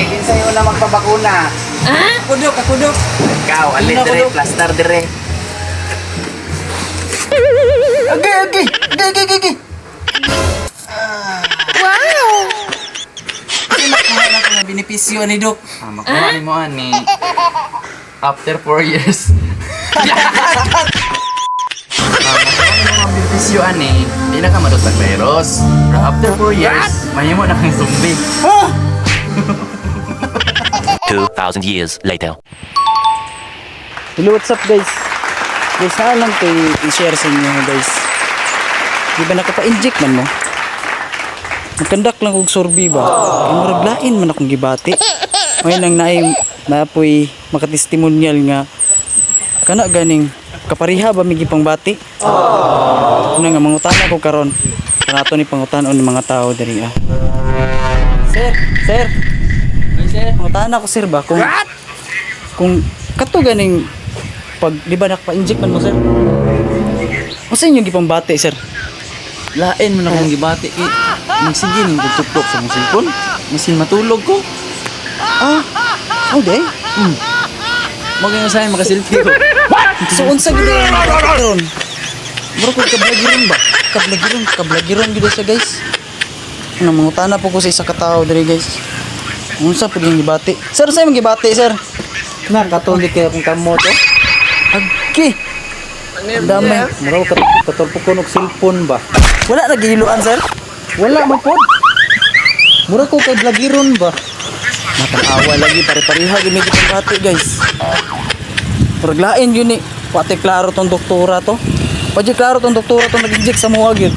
Kinsay una magpabakuna. Kudok, kakudok. Ikaw, alit dire, plaster dire. Okay. Wow! Kasi nakuha na ko nga benepisyo ni Dok. Makuha ni mo ani. After 4 years. Makuha ni mo ang benepisyo ani. Di na ka madotag virus. Pero after 4 years, mahimo na kang zombie. 2,000 years later. Hello, what's up guys? Guys, saan lang kayo i-share sa inyo guys? Di ba nakapa-inject man mo? Magkandak lang kong sorbi ba? Kaya maraglain man akong gibati. Ngayon lang naapoy makatestimonyal nga kana ganing kapariha ba may gipang bati? Una nga mangutana ko karon. Kanato ni pangutanon ng mga tao diri ah. Sir. Mangutana ko sir ba kung kato ganing pag di ba nakapa-inject man mo sir? Asa inyo gipang bati sir? Lain mo na kong gibati. Magsige ning tutok sa mong cellphone. Masin matulog ko. Oh day? Magay sa makaselfie ko. So unsa gid ang karon? Bro ko kablagiron ba? Kablagiron gid sa guys. Ano mangutana po ko sa isa ka tawo diri guys. Unsa pud yung gibati? Sir, sa imong gibati sir? Nga, katulik kaya kung kamo to. Agi. Damay. Maraw katulpo ko ng cellphone ba? Wala nagihiluan sir? Wala man po. Mura ko kay blagiron ba? Matanawa lagi pare-pareha gid medyo bati guys. Perglain yun ni. Pati klaro tong doktora to. Pati klaro tong doktora to nag-inject sa mga gyud.